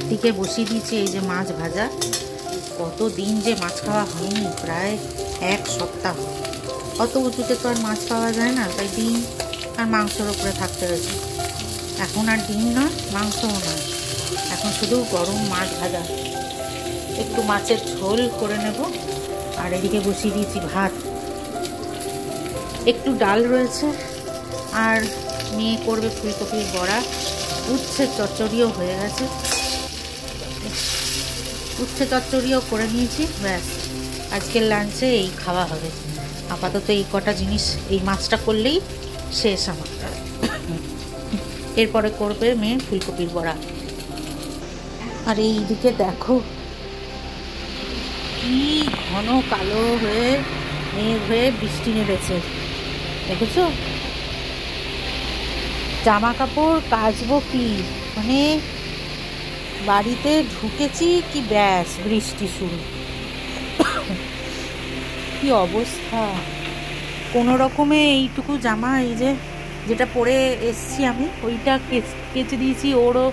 একদিকে বসিয়ে দিয়েছি এই যে মাছ ভাজা। কতদিন যে মাছ খাওয়া হয়নি, প্রায় 1 সপ্তাহ। অত উঁচুতে তো আর মাছ পাওয়া যায় না, তাই ডিম আর মাংসের ওপরে থাকতে হয়েছে। এখন আর ডিম নয়, মাংসও নয়, এখন শুধু গরম মাছ ভাজা। একটু মাছের ঝোল করে নেব। আর এদিকে বসিয়ে দিয়েছি ভাত, একটু ডাল রয়েছে, আর মেয়ে করবে ফুলকপির বড়া। উচ্ছে চচ্চড়িও হয়ে গেছে, উচ্ছে চচ্চড়িও করে নিয়েছি। ব্যাস, আজকের লাঞ্চে এই খাওয়া হবে। আপাতত এই কটা জিনিস, এই মাছটা করলেই শেষ আমার। এরপরে করবে মেয়ে ফুলকপির বড়া। আর এইদিকে দেখো কি ঘন কালো হয়ে মেঘ হয়ে বৃষ্টি নেমেছে, দেখেছো? জামা কাপড় কাচবো কি, মানে বাড়িতে ঢুকেছি কি ব্যাস বৃষ্টি শুরু। কি অবস্থা! কোনো রকমে এইটুকু জামা, এই যে যেটা পরে এসছি আমি, ওইটা কেচে দিয়েছি, ওরও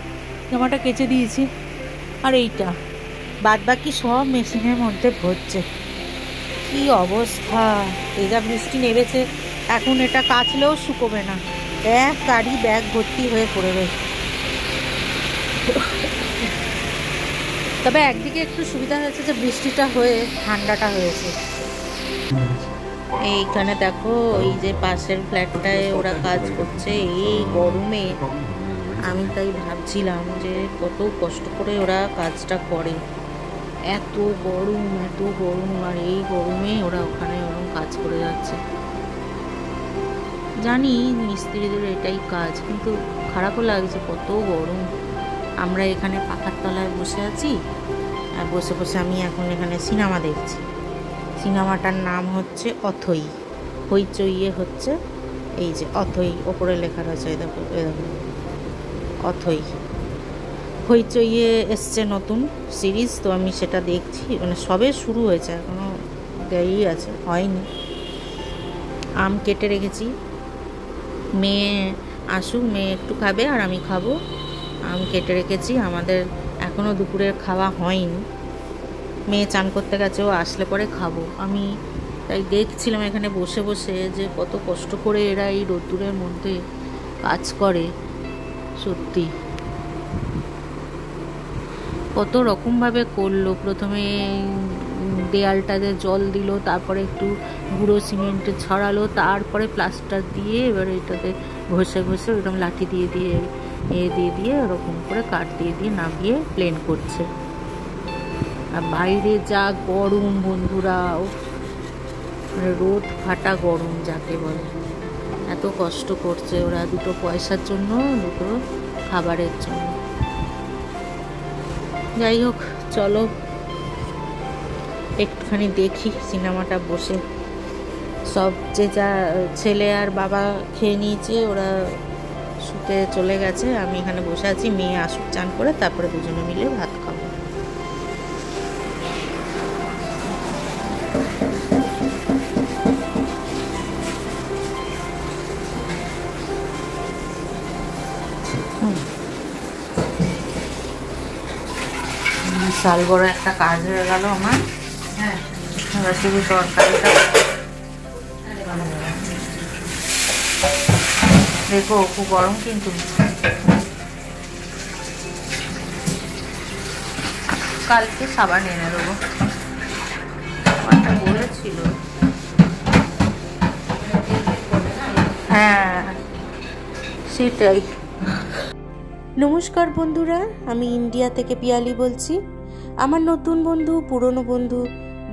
জামাটা কেচে দিয়েছি, আর এইটা বাদ বাকি সব মেশিনের মধ্যে ভরছে। কি অবস্থা! এই যা বৃষ্টি নেমেছে, এখন এটা কাচলেও শুকোবে না, এক গাড়ি ব্যাগ ভর্তি হয়ে পড়ে রয়েছে। তবে একদিকে একটু সুবিধা হয়েছে যে বৃষ্টিটা হয়ে ঠান্ডাটা হয়েছে। এইখানে দেখো, এই যে পাশের ফ্ল্যাটটায় ওরা কাজ করছে এই গরমে। আমি তাই ভাবছিলাম যে কত কষ্ট করে ওরা কাজটা করে, এত গরম এত গরম, আর এই গরমে ওরা ওখানে ওরকম কাজ করে যাচ্ছে। জানি মিস্ত্রিদের এটাই কাজ, কিন্তু খারাপও লাগছে, কত গরম। আমরা এখানে পাখার তলায় বসে আছি, আর বসে বসে আমি এখন এখানে সিনেমা দেখছি। সিনেমাটার নাম হচ্ছে অথৈ। হইচইয়ে হচ্ছে, এই যে অথৈ ওপরে লেখা রয়েছে, দেখো অথৈ। হইচইয়ে এসছে নতুন সিরিজ, তো আমি সেটা দেখছি। মানে সবে শুরু হয়েছে, এখনও দেরি আছে, হয়নি। আম কেটে রেখেছি, মেয়ে আসুক, মেয়ে একটু খাবে আর আমি খাবো। আম কেটে রেখেছি, আমাদের এখনও দুপুরের খাওয়া হয়নি। মেয়ে চান করতে গেছে, ও আসলে পরে খাবো। আমি তাই দেখছিলাম এখানে বসে বসে যে কত কষ্ট করে এরা এই রোদ্দুরের মধ্যে কাজ করে। সত্যি কত রকমভাবে করলো। প্রথমে দেয়ালটাতে জল দিল, তারপরে একটু গুঁড়ো সিমেন্টে ছড়ালো, তারপরে প্লাস্টার দিয়ে এবার এটাতে ঘষে ঘষে ওরকম লাঠি দিয়ে দিয়ে দিয়ে ওরকম করে কাঠ দিয়ে দিয়ে নামিয়ে প্লেন করছে। আর বাইরে যা গরম বন্ধুরা, মানে রোদ ফাটা গরম যাকে বলে। এত কষ্ট করছে ওরা, দুটো পয়সার জন্য, দুটো খাবারের জন্য। যাই হোক, চলো একটুখানি দেখি সিনেমাটা বসে। সব যে যা ছেলে আর বাবা খেয়ে নিয়েছে, ওরা শুতে চলে গেছে। আমি এখানে বসে আছি, মেয়ে আসুক চান করে, তারপরে দুজনে মিলে ভাত খাবো। বিশাল বড় একটা কাজ হয়ে গেল আমার। হ্যাঁ, এবার শুধু তরকারিটা দেখো, খুব গরম কিন্তু। কালকে সাবান এনে দেবো, বলেছিল। হ্যাঁ সেটাই। নমস্কার বন্ধুরা, আমি ইন্ডিয়া থেকে পিয়ালি বলছি। আমার নতুন বন্ধু, পুরনো বন্ধু,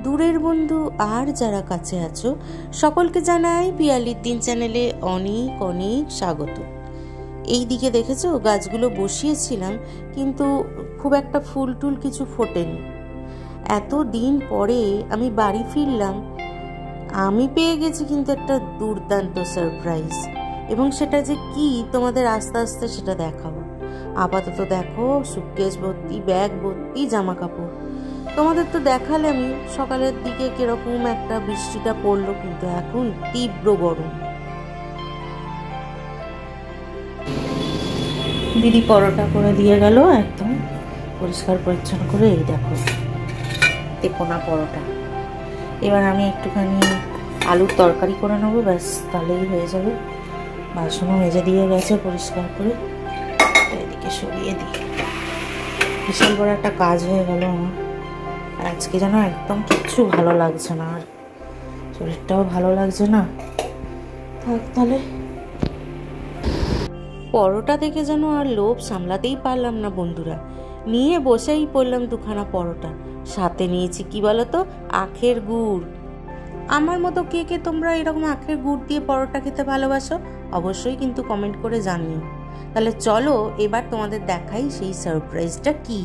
দূরের বন্ধু আর যারা কাছে আছো, সকলকে জানাই পিয়ালির দিন চ্যানেলে অনেক অনেক স্বাগত। এই দিকে দেখেছো, গাছগুলো বসিয়েছিলাম, কিন্তু খুব একটা ফুল টুল কিছু ফোটেনি। এত দিন পরে আমি বাড়ি ফিরলাম, আমি পেয়ে গেছি কিন্তু একটা দুর্দান্ত সারপ্রাইজ, এবং সেটা যে কি তোমাদের আস্তে আস্তে সেটা দেখাবো। আপাতত দেখো, সুটকেস ভর্তি, ব্যাগ ভর্তি জামা কাপড়। তোমাদের তো দেখালে আমি সকালের দিকে কিরকম একটা বৃষ্টিটা পড়লো, কিন্তু এখন তীব্র গরম। দিদি পরোটা করে দিয়ে গেল, একদম পরিষ্কার পরিচ্ছন্ন করে এই দেখো তেকোনা পরোটা। এবার আমি একটুখানি আলুর তরকারি করে নেবো, ব্যাস তাহলেই হয়ে যাবে। বাসনও মেজে দিয়ে গেছে পরিষ্কার করে, এদিকে সরিয়ে দিই। বিশাল বড় একটা কাজ হয়ে গেল আমার। আর আজকে যেন একদম কিচ্ছু ভালো লাগছে না, আর শরীরটাও ভালো লাগছে না। থাক তাহলে। পরোটা দেখে যেন আর লোভ সামলাতেই পারলাম না বন্ধুরা, নিয়ে বসেই পড়লাম দুখানা পরোটা। সাথে নিয়েছি কি বলতো, আখের গুড়। আমার মতো কে কে তোমরা এরকম আখের গুড় দিয়ে পরোটা খেতে ভালোবাসো অবশ্যই কিন্তু কমেন্ট করে জানিও। তাহলে চলো এবার তোমাদের দেখাই সেই সারপ্রাইজটা কি।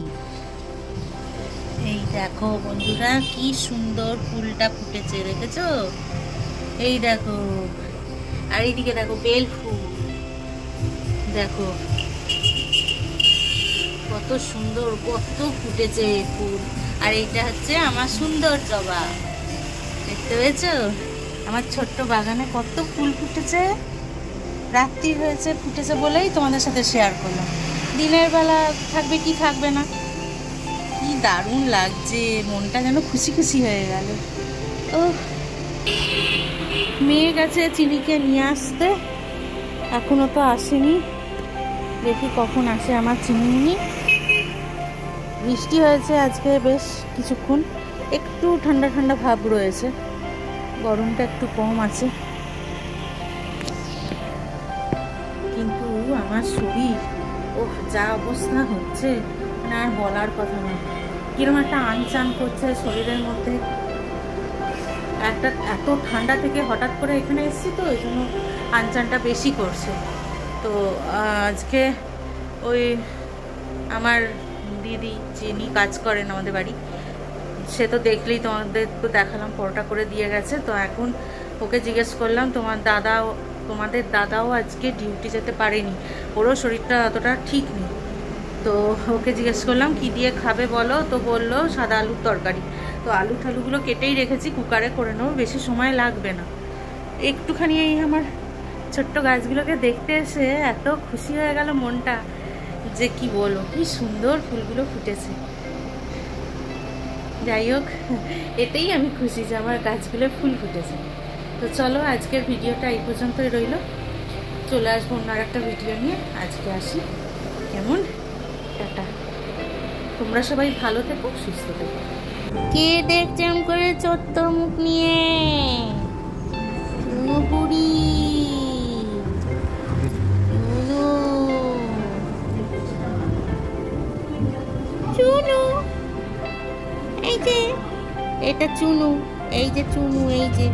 এই দেখো বন্ধুরা, কি সুন্দর ফুলটা ফুটেছে, দেখেছো? এই দেখো, আর এইদিকে দেখো বেল ফুল, দেখো কত সুন্দর, কত ফুটেছে ফুল। আর এইটা হচ্ছে আমার সুন্দর জবা, দেখতে পেয়েছো? আমার ছোট্ট বাগানে কত ফুল ফুটেছে। রাত্রি হয়েছে, ফুটেছে বলেই তোমাদের সাথে শেয়ার করলাম। দিনের বেলা থাকবে কি থাকবে না, কি দারুণ লাগছে, মনটা যেন খুশি খুশি হয়ে গেল। ও মেয়ে গেছে চিনিকে নিয়ে আসতে, এখনো তো আসেনি, দেখি কখন আসে আমার চিনিমুনি। বৃষ্টি হয়েছে আজকে বেশ কিছুক্ষণ, একটু ঠান্ডা ঠান্ডা ভাব রয়েছে, গরমটা একটু কম আছে। কিন্তু আমার শরীর যা অবস্থা হচ্ছে না, আর বলার কথা না। কিরকম একটা আনচান করছে শরীরের মধ্যে। একটা এত ঠান্ডা থেকে হঠাৎ করে এখানে এসেছি তো, ওই জন্য আনচানটা বেশি করছে। তো আজকে ওই আমার দিদি যিনি কাজ করেন আমাদের বাড়ি, সে তো দেখলেই, তোমাদের তো দেখালাম, পরোটা করে দিয়ে গেছে। তো এখন ওকে জিজ্ঞেস করলাম, তোমাদের দাদাও আজকে ডিউটি যেতে পারেনি, ওরও শরীরটা অতটা ঠিক নেই। তো ওকে জিজ্ঞেস করলাম কি দিয়ে খাবে বলো, তো বললো সাদা আলুর তরকারি। তো আলু ঠালুগুলো কেটেই রেখেছি, কুকারে করে নেবো, বেশি সময় লাগবে না। একটুখানি এই আমার ছোট্ট গাছগুলোকে দেখতে এসে এত খুশি হয়ে গেল মনটা, যে কি বলবো, কি সুন্দর ফুলগুলো ফুটেছে। যাই হোক, এতেই আমি খুশি যে আমার গাছগুলো ফুল ফুটেছে। তো চলো আজকের ভিডিওটা এই পর্যন্তই রইল, চলে আসবো অন্য একটা ভিডিও নিয়ে। আজকে আসি, কেমন? টাটা। তোমরা সবাই ভালো থেকো, সুস্থ থেকো। কে দেখছে এমন করে চত্বর মুখ নিয়ে? বুড়ি চুনু, এই যে এটা চুনু, এই যে চুনু, এই যে